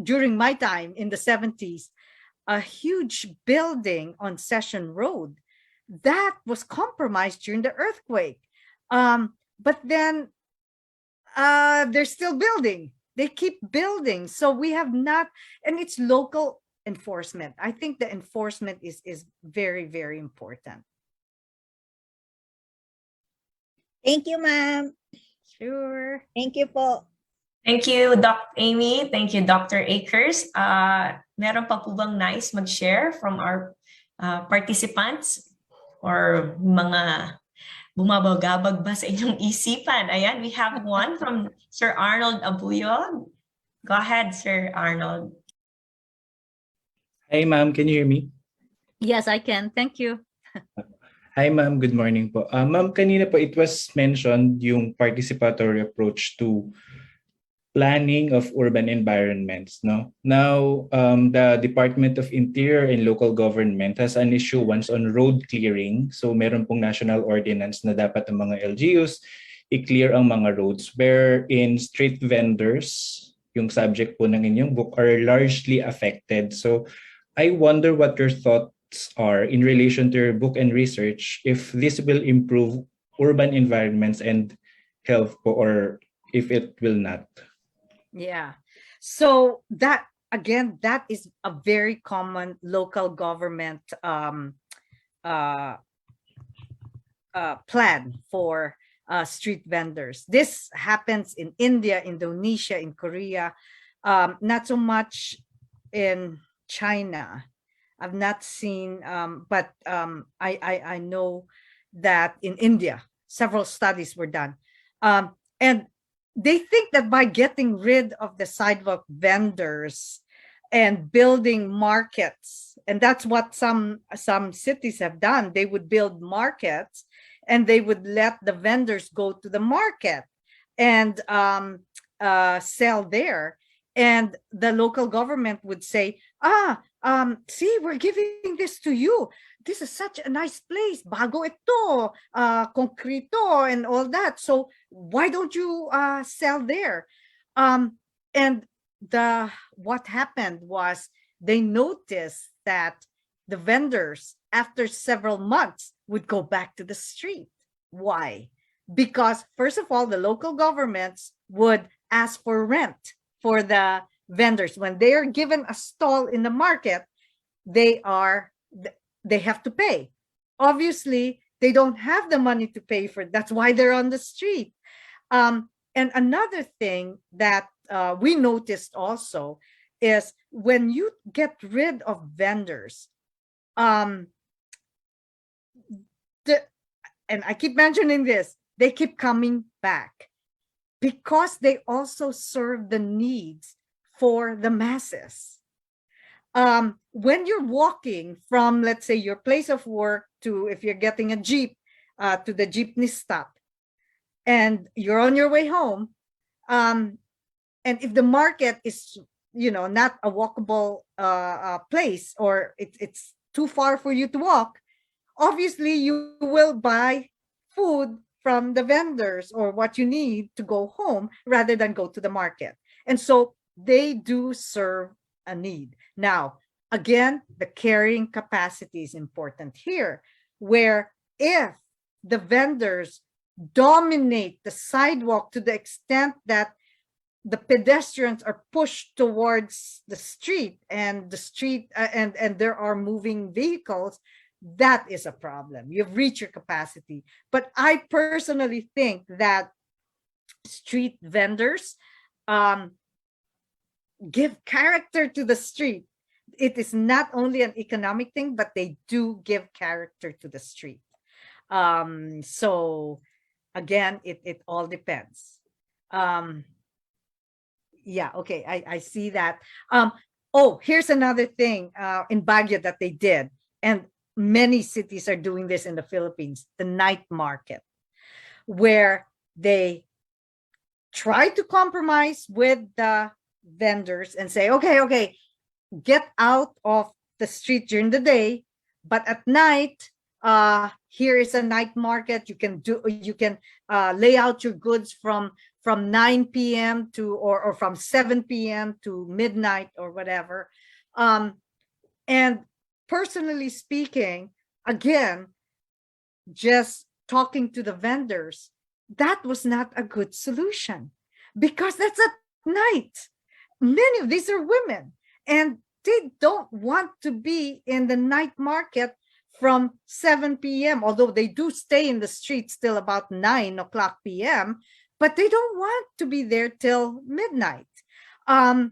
during my time in the 70s, a huge building on Session Road that was compromised during the earthquake. But then they're still building. They keep building. So we have not, and it's local enforcement. I think the enforcement is very, very important. Thank you, ma'am. Sure. Thank you po. Thank you, Doc Amy. Thank you, Dr. Akers. Meron pa po bang nice mag-share from our participants or mga bumabagabag ba sa inyong isipan? Ayan, we have one from Sir Arnold Abuyo. Go ahead, Sir Arnold. Hi, ma'am. Can you hear me? Yes, I can. Thank you. Hi, ma'am. Good morning po. Ma'am, kanina po it was mentioned yung participatory approach to planning of urban environments. No? Now, the Department of Interior and Local Government has an issue once on road clearing. So, meron pong national ordinance na dapat ang mga LGUs i-clear ang mga roads wherein street vendors, yung subject po ng inyong book, are largely affected. So, I wonder what your thoughts are in relation to your book and research, if this will improve urban environments and health po, or if it will not. Yeah. So that, again, that is a very common local government plan for street vendors. This happens in India, Indonesia, in Korea, not so much in China. I've not seen, but I know that in India, several studies were done. And they think that by getting rid of the sidewalk vendors and building markets, and that's what some cities have done, they would build markets and they would let the vendors go to the market and sell there. And the local government would say, see, we're giving this to you. This is such a nice place. Bago ito, concreto and all that. So why don't you sell there? And what happened was they noticed that the vendors, after several months, would go back to the street. Why? Because first of all, the local governments would ask for rent for the vendors. When they are given a stall in the market, they have to pay. Obviously, they don't have the money to pay for it. That's why they're on the street. And another thing that we noticed also is when you get rid of vendors, and I keep mentioning this, they keep coming back because they also serve the needs for the masses. When you're walking from, let's say, your place of work to, if you're getting a Jeep, to the jeepney stop, and you're on your way home, and if the market is, not a walkable place, or it's too far for you to walk, obviously you will buy food from the vendors or what you need to go home rather than go to the market. And so they do serve a need. Now, again, the carrying capacity is important here, where if the vendors dominate the sidewalk to the extent that the pedestrians are pushed towards the street, and the street and there are moving vehicles, that is a problem. You've reached your capacity. But I personally think that street vendors give character to the street. It is not only an economic thing, but they do give character to the street. So again, it all depends. Yeah, okay, I see that. Oh, here's another thing in Baguio that they did, and many cities are doing this in the Philippines, the night market, where they try to compromise with the vendors and say, okay, get out of the street during the day, but at night, here is a night market. You can lay out your goods from 9 p.m. to or from 7 p.m. to midnight or whatever. And personally speaking, again, just talking to the vendors, that was not a good solution, because that's at night. Many of these are women, and they don't want to be in the night market from 7 p.m., although they do stay in the streets till about 9 o'clock p.m., but they don't want to be there till midnight. And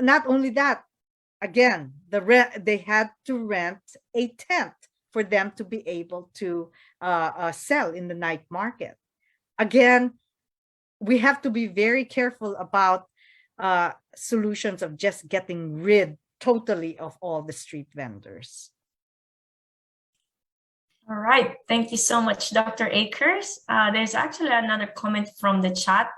not only that, again, they had to rent a tent for them to be able to sell in the night market. Again, we have to be very careful about solutions of just getting rid totally of all the street vendors. All right. Thank you so much, Dr. Akers. There's actually another comment from the chat.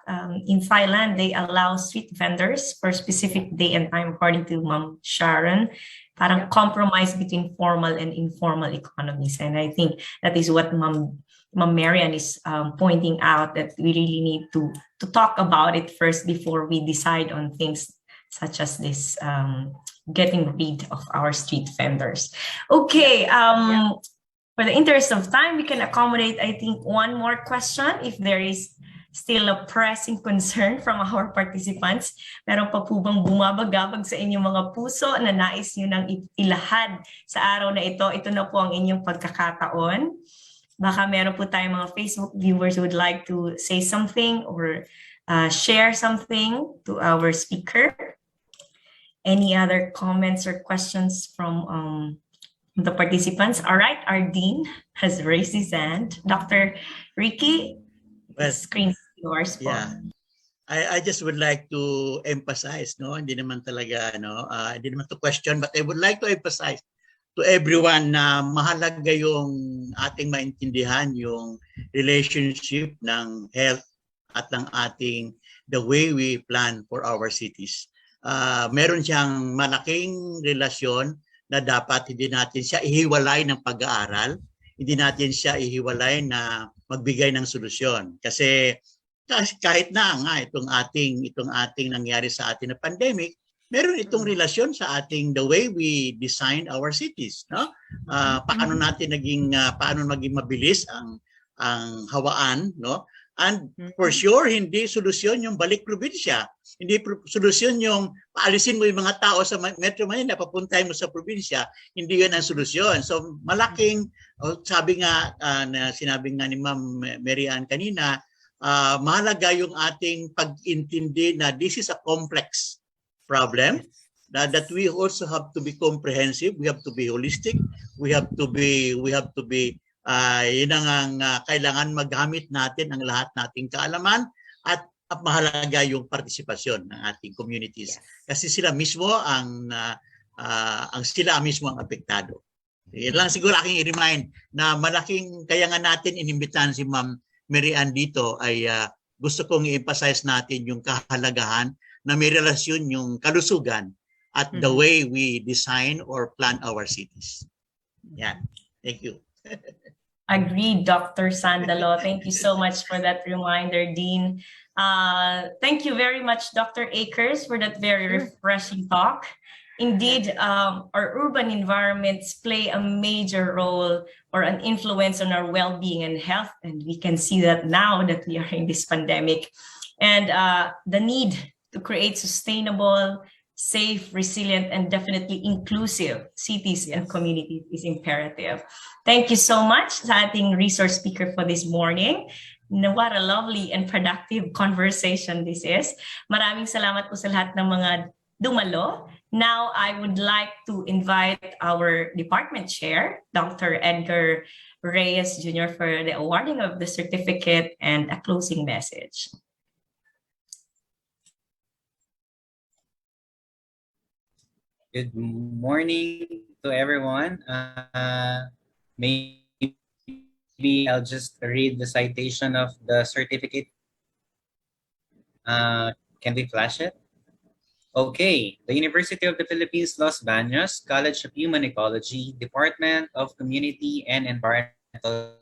In Thailand, they allow street vendors for a specific day and time, according to Ma'am Sharon, parang compromise between formal and informal economies. And I think that is what Ma'am Marian is pointing out, that we really need to talk about it first before we decide on things such as this, getting rid of our street vendors. Okay. For the interest of time, we can accommodate, I think, one more question if there is still a pressing concern from our participants. Meron pa po bang bumabagabag sa inyong mga puso na nais nyo nang ilahad sa araw na ito? Ito na po ang inyong pagkakataon. Baka meron po tayong mga Facebook viewers who would like to say something or share something to our speaker. Any other comments or questions from the participants? All right, our dean has raised his hand. Dr. Ricky, the screen is yours. Yeah, I just would like to emphasize, hindi naman talaga, hindi naman to question, but I would like to emphasize to everyone na mahalaga yung ating maintindihan yung relationship ng health at ng the way we plan for our cities. Meron siyang malaking relasyon na dapat hindi natin siya ihiwalay ng pag-aaral, hindi natin siya ihiwalay na magbigay ng solusyon. Kasi kahit na nga itong ating nangyari sa atin na pandemic, meron itong relasyon sa ating the way we design our cities, paano maging mabilis ang hawaan, and for sure hindi solusyon yung balik probinsya. Hindi solusyon yung paalisin mo yung mga tao sa Metro Manila, papuntahin mo sa probinsya. Hindi yun ang solusyon. So malaking, sinabi nga ni Ma'am Mary Ann kanina, mahalaga yung ating pag-intindi na this is a complex problem, that we also have to be comprehensive, we have to be holistic, we have to be yun ang kailangan magamit natin ang lahat nating kaalaman, at mahalaga yung partisipasyon ng ating communities. Kasi sila mismo ang apektado. Yan lang siguro aking i-remind na malaking, kaya nga natin inimbitahan si Ma'am Mary Ann dito ay gusto kong i-emphasize natin yung kahalagahan na may relasyon yung kalusugan at the way we design or plan our cities. Yan. Thank you. Agreed, Dr. Sandalo. Thank you so much for that reminder, Dean. Thank you very much, Dr. Akers, for that very refreshing talk. Indeed, our urban environments play a major role or an influence on our well-being and health, and we can see that now that we are in this pandemic. and the need to create sustainable, safe, resilient, and definitely inclusive cities and communities is imperative. Thank you so much sa ating resource speaker for this morning. What a lovely and productive conversation this is. Maraming salamat po sa lahat ng mga dumalo. Now, I would like to invite our department chair, Dr. Edgar Reyes Jr., for the awarding of the certificate and a closing message. Good morning to everyone. Maybe I'll just read the citation of the certificate. Can we flash it? Okay. The University of the Philippines, Los Baños, College of Human Ecology, Department of Community and Environmental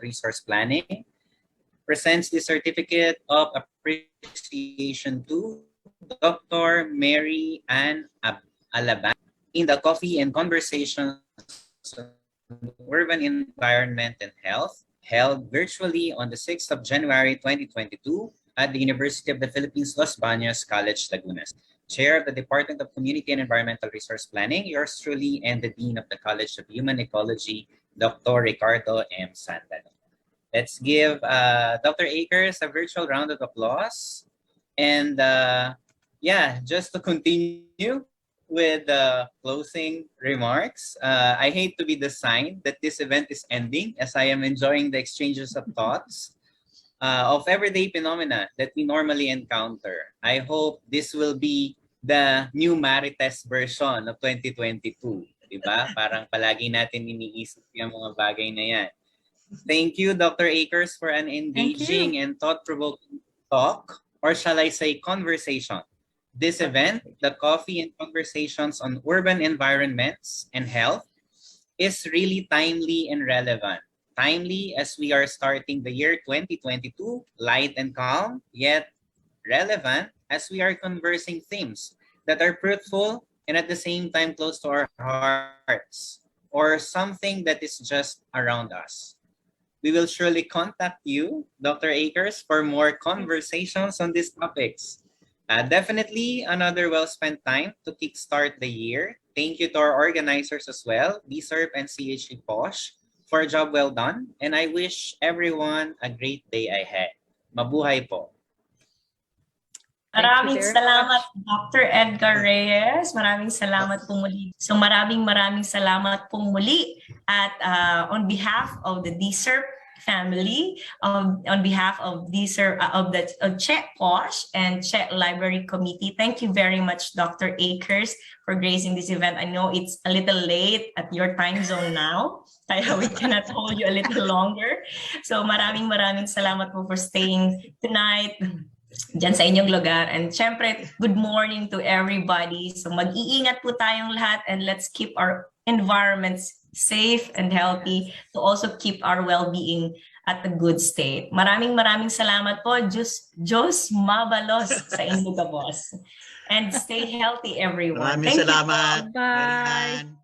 Resource Planning presents the certificate of appreciation to Dr. Mary Ann Alabanza in the Coffee and Conversations on Urban Environment and Health, held virtually on the 6th of January 2022 at the University of the Philippines, Los Baños College, Laguna. Chair of the Department of Community and Environmental Resource Planning, yours truly, and the Dean of the College of Human Ecology, Dr. Ricardo M. Sandano. Let's give Dr. Akers a virtual round of applause. And yeah, just to continue with the closing remarks, I hate to be the sign that this event is ending, as I am enjoying the exchanges of thoughts of everyday phenomena that we normally encounter. I hope this will be the new Marites version of 2022. Diba? Parang palagi natin iniisip yung mga bagay na yan. Thank you, Dr. Akers, for an engaging and thought-provoking talk, or shall I say conversation. This event, the Coffee and Conversations on Urban Environments and Health, is really timely and relevant. Timely as we are starting the year 2022, light and calm, yet relevant as we are conversing themes that are fruitful and at the same time close to our hearts, or something that is just around us. We will surely contact you, Dr. Akers, for more conversations on these topics. Definitely another well-spent time to kickstart the year. Thank you to our organizers as well, BSERP and CHE POSH, for a job well done. And I wish everyone a great day ahead. Mabuhay po. Maraming salamat, Dr. Edgar Reyes. Maraming salamat po muli. So maraming salamat po muli at on behalf of the DSERP family, on behalf of DSERP, of the CHE POSH and CHE Library Committee, thank you very much, Dr. Akers, for gracing this event. I know it's a little late at your time zone now, kaya we cannot hold you a little longer. So maraming salamat po for staying tonight dyan sa inyong lugar. And syempre, good morning to everybody. So mag-iingat po tayong lahat and let's keep our environments safe and healthy to also keep our well-being at a good state. Maraming salamat po. Diyos mabalos sa inyong boss. And stay healthy, everyone. Maraming salamat. Bye. Marian.